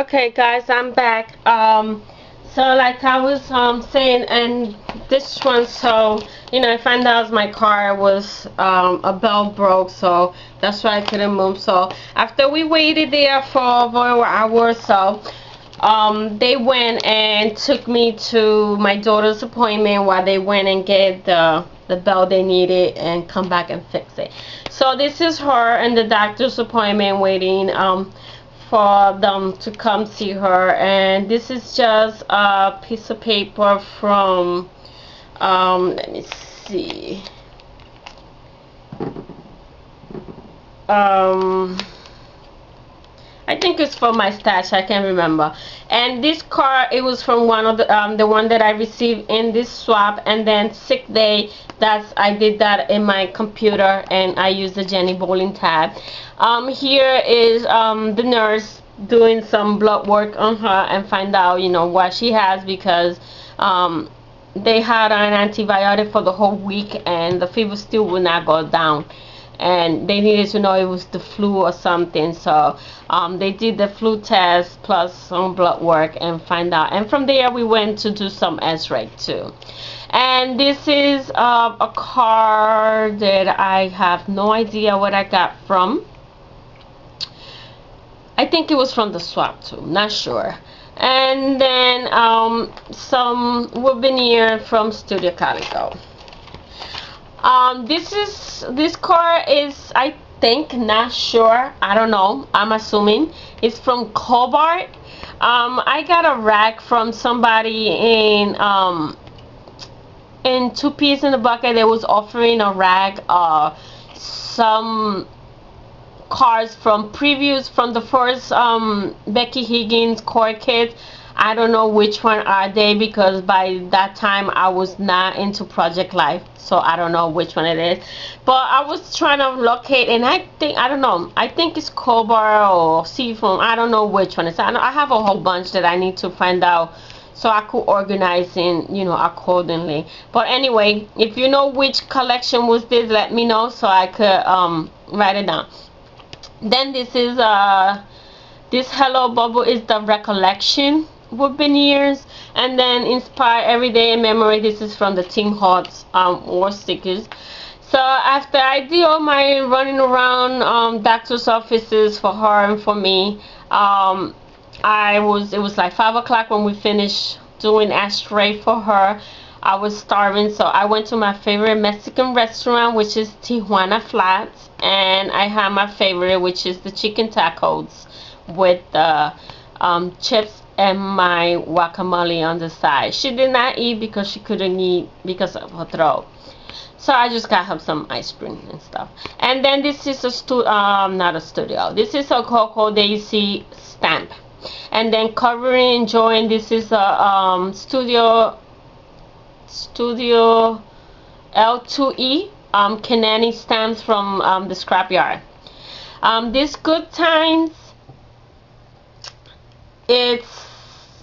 Okay, guys, I'm back. So like I was saying, and this one, so I found out my car was a belt broke, so that's why I couldn't move. So after we waited there for over an hour or so, they went and took me to my daughter's appointment while they went and get the belt they needed and come back and fix it. So this is her in the doctor's appointment waiting for them to come see her, and this is just a piece of paper from let me see, I think it's for my stash, I can't remember. And this card, it was from one of the one that I received in this swap, and then sick day, I did that in my computer, and I used the Jenny Bowling tab. Here is the nurse doing some blood work on her and find out what she has, because they had an antibiotic for the whole week and the fever still would not go down, and they needed to know it was the flu or something. So they did the flu test plus some blood work and find out, and from there we went to do some x-ray too. And this is a card that I have no idea what I got from. I think it was from the swap too, not sure. And then some souvenir from Studio Calico. This card is, I think, not sure, I don't know, I'm assuming it's from Cobart. I got a rag from somebody in Two Peas in a Bucket. They was offering a rag some cards from the first Becky Higgins core kit. I don't know which one are they, because by that time I was not into Project Life, so I don't know which one it is. But I was trying to locate, and I don't know, I think it's Cobra or Seafoam, I don't know which one it's. I have a whole bunch that I need to find out so I could organize in accordingly. But anyway, if you know which collection was this, let me know so I could write it down. Then this is this Hello Bubble is the Recollection with veneers, and then Inspire Everyday Memory. This is from the Tim Hortons war stickers. So after I did all my running around doctor's offices for her and for me, it was like 5 o'clock when we finished doing x-ray for her. I was starving, so I went to my favorite Mexican restaurant, which is Tijuana Flats, and I had my favorite, which is the chicken tacos with the chips and my guacamole on the side. She did not eat because she couldn't eat because of her throat, so I just got her some ice cream and stuff. And then this is not a studio, this is a Coco Daisy stamp. And then covering join, this is a studio L2E Kanani stamps from the scrapyard. This Good Times, it's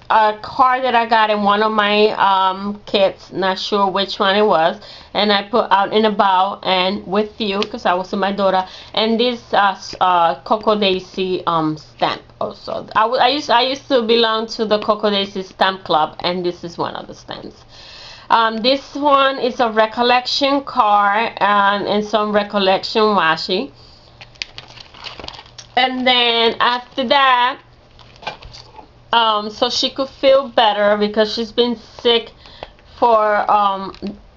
a card that I got in one of my kits, not sure which one it was, and I put Out and About and With You because I was with my daughter. And this Coco Daisy stamp also. I used to belong to the Coco Daisy stamp club, and this is one of the stamps. This one is a recollection card and some recollection washi. And then after that, so she could feel better because she's been sick for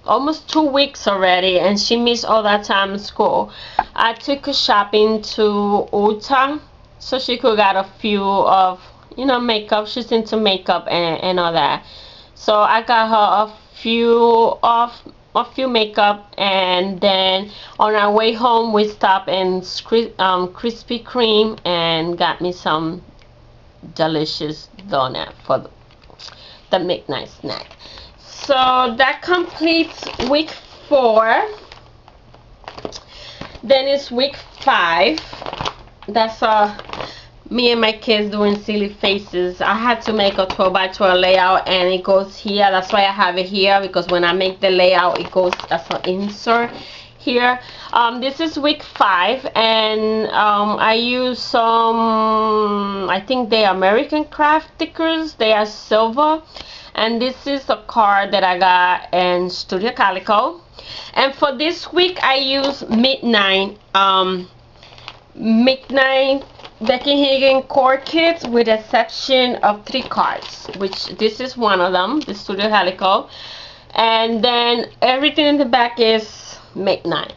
almost 2 weeks already, and she missed all that time in school. I took her shopping to Ulta so she could get a few of makeup. She's into makeup and all that, so I got her a few makeup. And then on our way home we stopped in Krispy Kreme and got me some delicious donut for the midnight snack. So that completes week 4. Then it's week 5. That's me and my kids doing silly faces. I had to make a 12x12 layout, and it goes here. That's why I have it here, because when I make the layout it goes as an insert here. This is week 5, and I use some, I think they are American Craft stickers. They are silver, and this is a card that I got in Studio Calico. And for this week I use Midnight Becky Higgins core kits, with exception of 3 cards, which this is one of them, the Studio Calico, and then everything in the back is Midnight.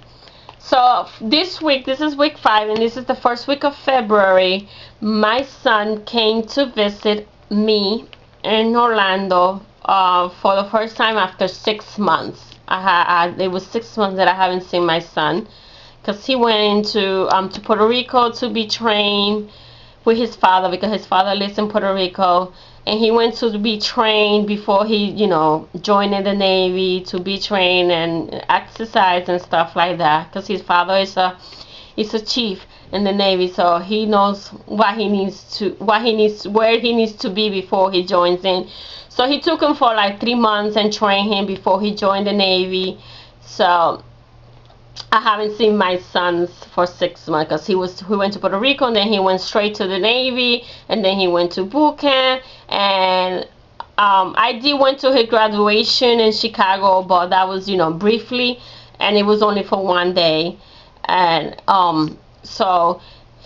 So this week, this is week 5, and this is the first week of February. My son came to visit me in Orlando for the first time after 6 months. It was 6 months that I haven't seen my son, because he went into to Puerto Rico to be trained with his father, because his father lives in Puerto Rico, and he went to be trained before he, you know, joined in the Navy, to be trained and exercise and stuff like that, because his father is a chief in the Navy, so he knows where he needs to be before he joins in. So he took him for like 3 months and trained him before he joined the Navy. So I haven't seen my sons for 6 months, because he went to Puerto Rico, and then he went straight to the Navy, and then he went to boot camp. And I did went to his graduation in Chicago, but that was, you know, briefly, and it was only for 1 day. And so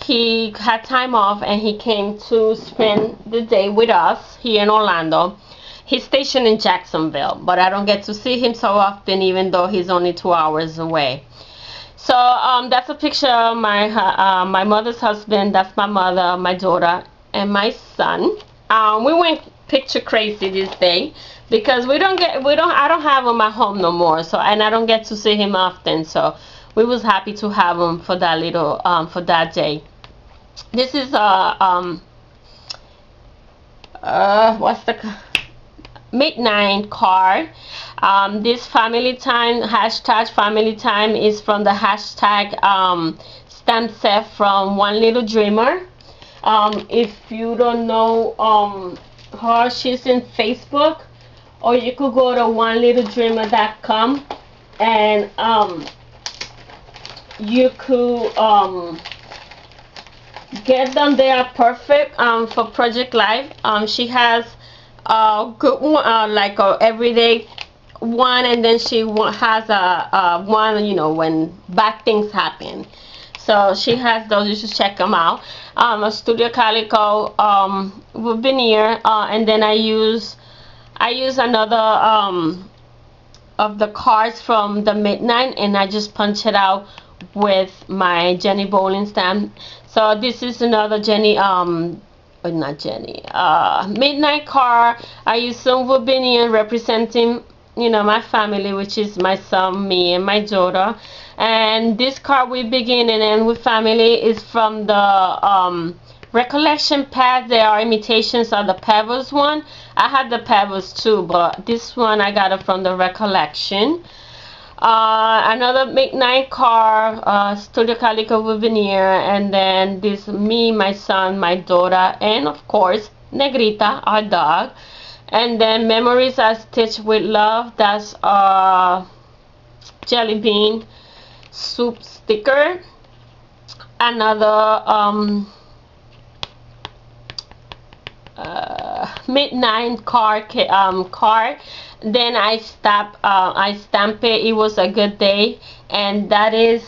he had time off, and he came to spend the day with us here in Orlando. He's stationed in Jacksonville, but I don't get to see him so often, even though he's only 2 hours away. So that's a picture of my mother's husband. That's my mother, my daughter, and my son. We went picture crazy this day, because I don't have him at home no more. So, and I don't get to see him often. So we was happy to have him for that little for that day. This is what's the Midnight card. This family time, hashtag family time, is from the hashtag stamp set from One Little Dreamer. If you don't know her, she's in Facebook, or you could go to onelittledreamer.com, and you could get them. They are perfect for Project Life. She has good one, like a everyday one, and then she has a one, you know, when bad things happen. So she has those. You should check them out. A Studio Calico with veneer, and then I use another of the cards from the Midnight, and I just punch it out with my Jenny Bowling stamp. So this is another Jenny not Jenny, Midnight card. I use silver veneer representing, you know, my family, which is my son, me, and my daughter. And this card, we begin and end with family, is from the recollection pad. There are imitations of the Pebbles one. I had the Pebbles too, but this one I got it from the recollection. Another Midnight card, Studio Calico with veneer, and then this me, my son, my daughter, and of course Negrita, our dog. And then Memories Are Stitched with Love. That's a jelly bean soup sticker. Another Midnight card. Then I stamp it. It was a good day, and that is,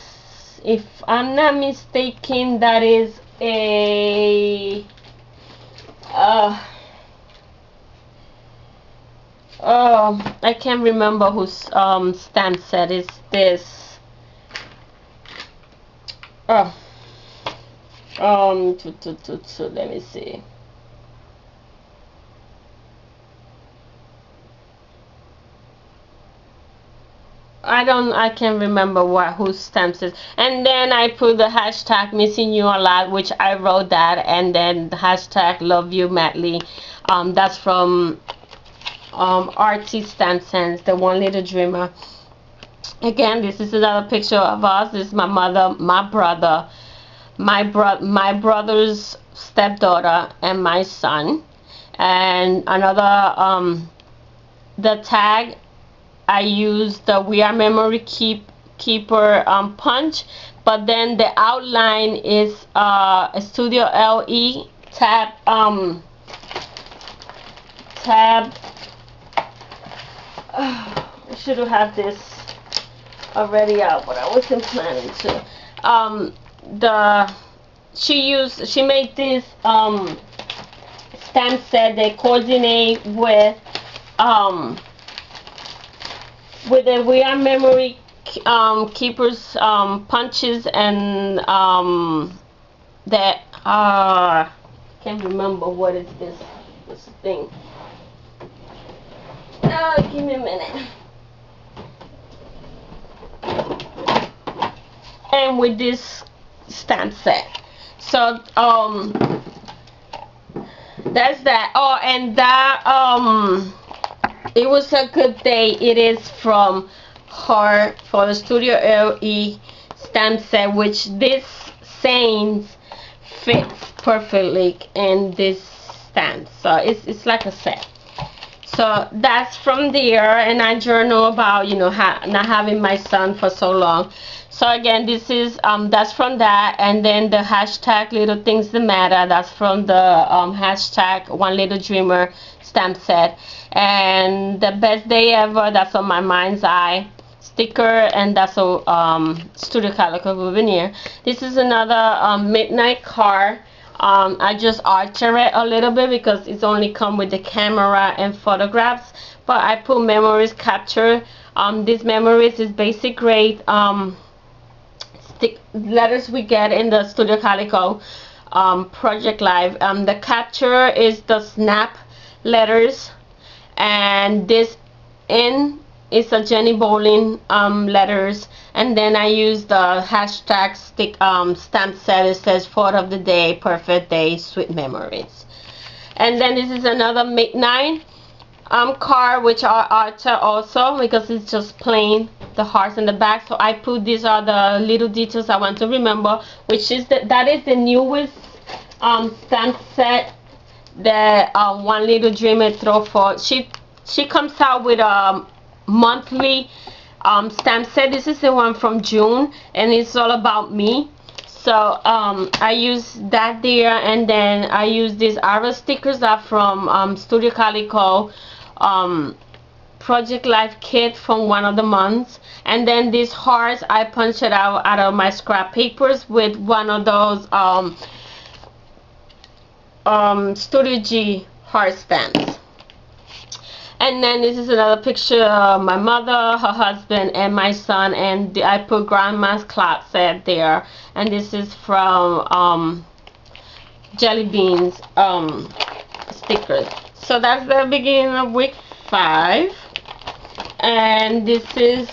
if I'm not mistaken, that is a I can't remember whose stamp set is this. Let me see. I can't remember whose stamps is. And then I put the hashtag missing you a lot, which I wrote that, and then the hashtag love you madly. That's from RT Stamp Sense, the One Little Dreamer. Again, this is another picture of us. This is my mother, my brother, my brother's stepdaughter, and my son. And another the tag, I used the We Are Memory Keeper punch, but then the outline is a Studio LE tab I should have this already out, but I wasn't planning to. She made this stamp set. They coordinate with the We Are Memory Keepers punches, and that can't remember what is this thing. Give me a minute. And with this stamp set. So that's that. Oh, and that It Was a Good Day. It is from her for the Studio LE stamp set, which this sayings fits perfectly in this stamp. So it's like a set. So that's from there, and I journal about, you know, not having my son for so long. So again, this is that's from that, and then the hashtag Little Things That Matter. That's from the hashtag One Little Dreamer stamp set, and the Best Day Ever. That's on My Mind's Eye sticker, and that's a Studio Calico veneer. This is another midnight card. I just alter it a little bit because it's only come with the camera and photographs, but I put memories capture. These memories is basic grade stick letters we get in the Studio Calico Project Live. The capture is the snap letters, and this in is a Jenny Bowling letters, and then I use the hashtag stick stamp set. It says Thought of the Day, Perfect Day, Sweet Memories. And then this is another midnight card, which are alter also because it's just plain the hearts in the back. So I put these are the little details I want to remember, which is that is the newest stamp set that One Little Dreamer throw for. She comes out with a monthly stamp set. This is the one from June, and it's all about me. So I use that there, and then I use these Ara stickers that from Studio Calico Project Life kit from one of the months, and then these hearts I punched it out of my scrap papers with one of those Studio G heart stamps. And then this is another picture of my mother, her husband, and my son, and I put Grandma's closet there. And this is from Jelly Beans stickers. So that's the beginning of week 5. And this is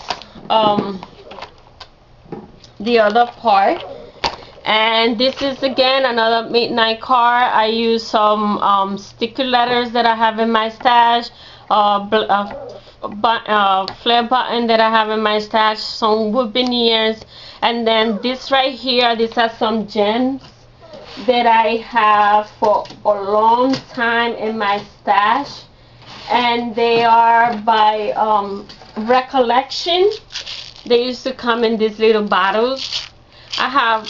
the other part. And this is again another midnight card. I use some sticker letters that I have in my stash. Flare button that I have in my stash, some wood veneers, and then this right here, this has some gems that I have for a long time in my stash, and they are by Recollection. They used to come in these little bottles. I have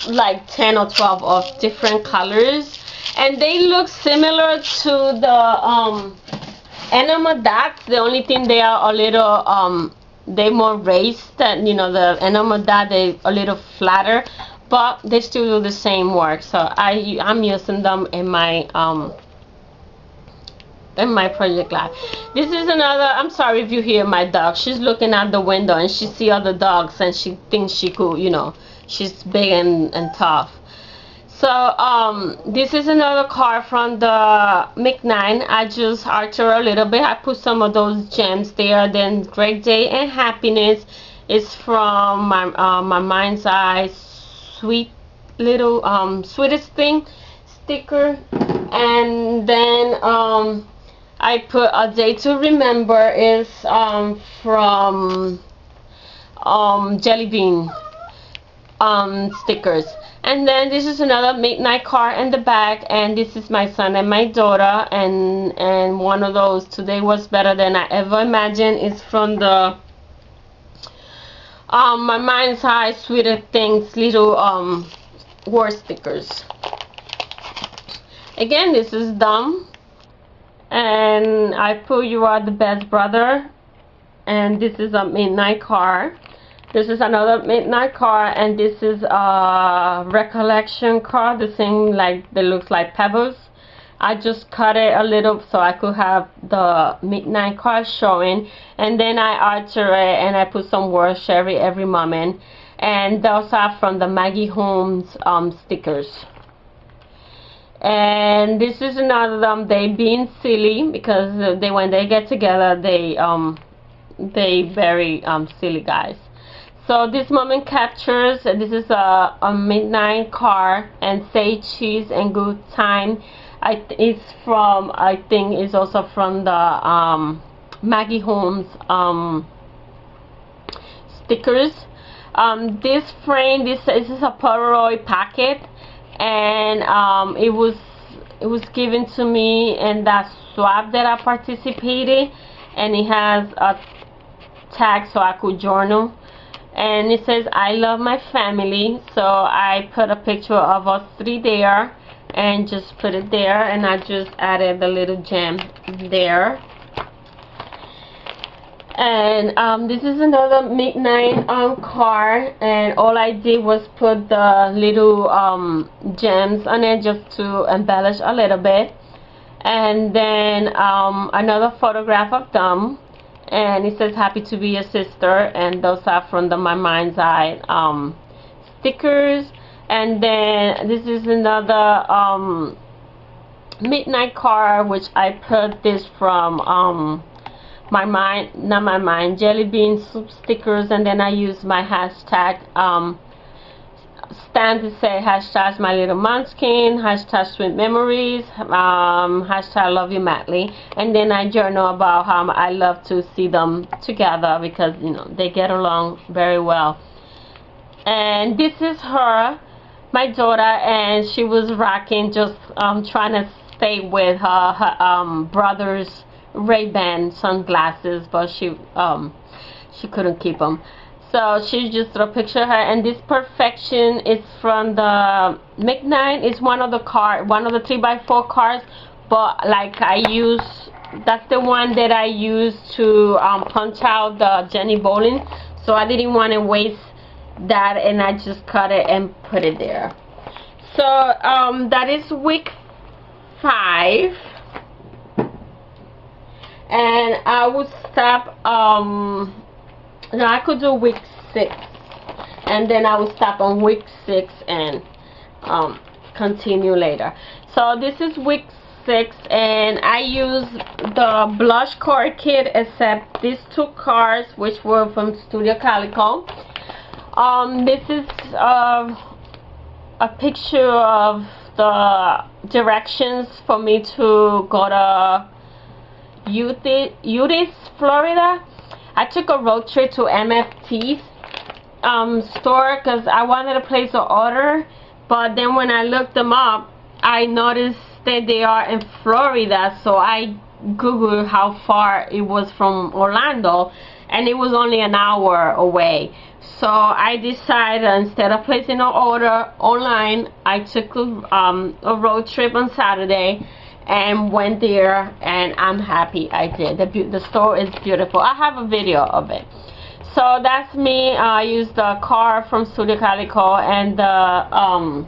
like 10 or 12 of different colors, and they look similar to the enamel dots. The only thing they are a little they more raised than, you know, the enamel dot. They a little flatter, but they still do the same work. So I'm using them in my Project Life. This is another. I'm sorry if you hear my dog. She's looking out the window and she see other dogs and she thinks she could, you know, she's big and tough. So this is another card from the MIC9. I just alter a little bit. I put some of those gems there. Then Great Day and Happiness is from my Mind's Eye sweet little sweetest thing sticker. And then I put A Day to Remember is from Jelly Bean stickers. And then this is another midnight card in the back, and this is my son and my daughter, and one of those, Today Was Better Than I Ever Imagined, is from the My mind's eye, sweeter things, little word stickers. Again, this is dumb, and I put you are the best brother, and this is a midnight car. This is another midnight car, and this is a recollection car, the thing like that looks like pebbles. I just cut it a little so I could have the midnight car showing, and then I alter it and I put some words, Sherry every moment, and those are from the Maggie Holmes stickers. And this is another them, they being silly because they when they get together they very silly guys. So this moment captures, this is a midnight car and say cheese and good time. It's from, I think it's also from the Maggie Holmes stickers. This frame, this is a Polaroid packet, and it was given to me in that swap that I participated, and it has a tag so I could journal, and it says I love my family, so I put a picture of us three there and just put it there, and I just added the little gem there. And this is another midnight card, and all I did was put the little gems on it just to embellish a little bit. And then another photograph of them, and it says happy to be your sister, and those are from the My Mind's Eye stickers. And then this is another midnight card, which I put this from My Mind, not My Mind, Jelly Bean Soup stickers, and then I use my hashtag stand to say hashtag my little munchkin, hashtag sweet memories, hashtag love you madly, and then I journal about how I love to see them together because you know they get along very well. And this is her, my daughter, and she was rocking, just trying to stay with her brother's Ray-Ban sunglasses, but she couldn't keep them. So she just threw a picture of her, and this perfection is from the Midnight. It's one of the 3x4 cards, but like that's the one that I used to punch out the Jenny Bolin. So I didn't want to waste that, and I just cut it and put it there. So that is week 5, and I would stop no, I could do week 6, and then I will stop on week 6 and continue later. So this is week 6, and I used the blush card kit except these 2 cards which were from Studio Calico. This is a picture of the directions for me to go to Eustis, Florida. I took a road trip to MFT's store because I wanted to place an order, but then when I looked them up, I noticed that they are in Florida, so I googled how far it was from Orlando, and it was only an hour away. So I decided instead of placing an order online, I took a road trip on Saturday and went there, and I'm happy I did. The store is beautiful. I have a video of it. So that's me. I used the car from Studio Calico and the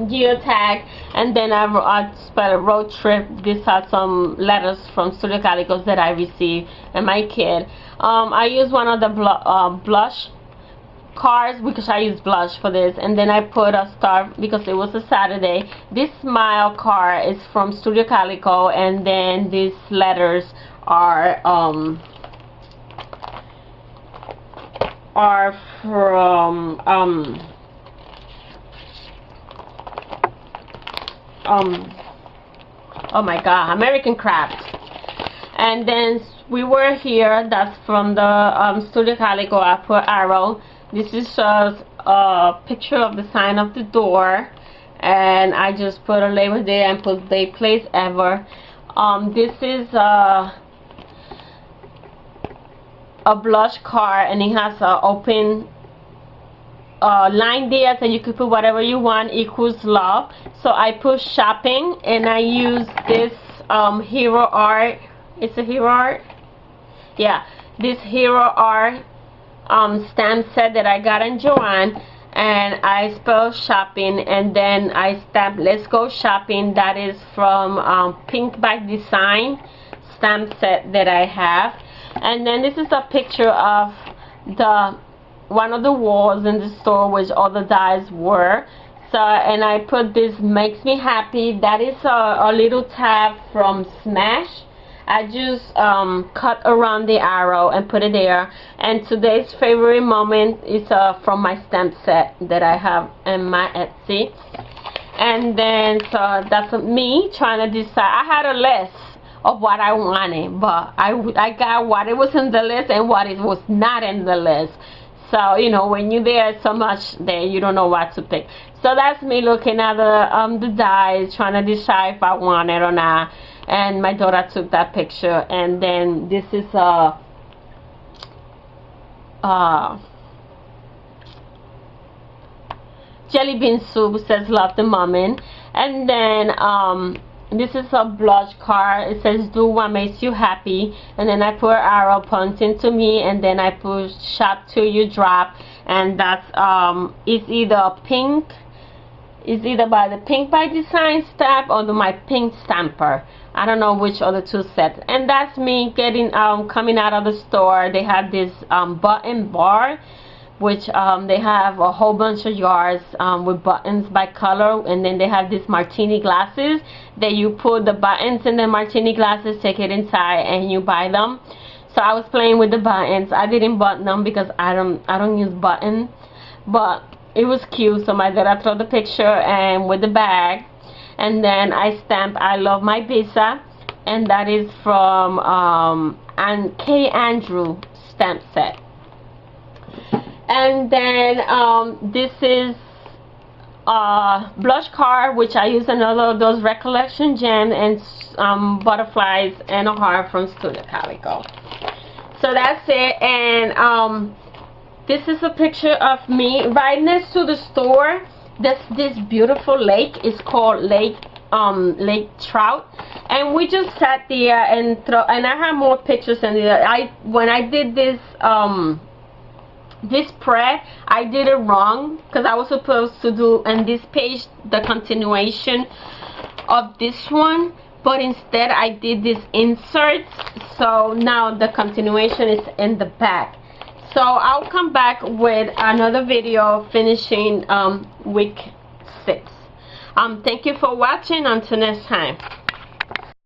geotag, and then I spent a road trip. These are some letters from Studio Calico that I received and my kid. I used one of the blush cards because I use blush for this, and then I put a star because it was a Saturday. This smile card is from Studio Calico, and then these letters are from oh my god, American Craft. And then we were here, that's from the Studio Calico. I put arrow. This is a picture of the sign of the door, and I just put a label there and put Day Place Ever. This is a a blush card, and it has an open line there, so you could put whatever you want, equals love. So I put shopping, and I use this Hero Art. It's a Hero Art, yeah, this Hero Art stamp set that I got in Joann, and I spell shopping, and then I stamp let's go shopping. That is from Pink by Design stamp set that I have. And then this is a picture of the one of the walls in the store which all the dies were. So, and I put this makes me happy. That is a little tab from Smash. I just cut around the arrow and put it there. And today's favorite moment is from my stamp set that I have in my Etsy. And then so that's me trying to decide. I had a list of what I wanted, but I got what it was in the list and what it was not in the list. So, you know, when you're there so much there, you don't know what to pick. So that's me looking at the dies, trying to decide if I want it or not. And my daughter took that picture. And then this is jelly bean soup, says love the moment. And then this is a blush card. It says do what makes you happy, and then I put arrow pointing to me, and then I put shop till you drop. And that's it's either pink, it's either by the Pink by Design stamp or my pink stamper. I don't know which of the two sets. And that's me getting coming out of the store. They have this button bar, which they have a whole bunch of yards with buttons by color, and then they have these martini glasses that you put the buttons in the martini glasses, take it inside, and you buy them. So I was playing with the buttons. I didn't button them because I don't use buttons, but it was cute. So my daughter threw the picture and with the bag, and then I stamp I love my pizza, and that is from and K. Andrew stamp set. And then this is blush card, which I use another of those Recollection Gem and butterflies and a heart from Studio Calico. So that's it. And this is a picture of me right next to the store. That's this beautiful lake. It's called Lake Trout, and we just sat there and and I have more pictures in there. When I did this this spread, I did it wrong because I was supposed to do on this page the continuation of this one, but instead I did this inserts, so now the continuation is in the back. So I'll come back with another video finishing week 6. Thank you for watching. Until next time.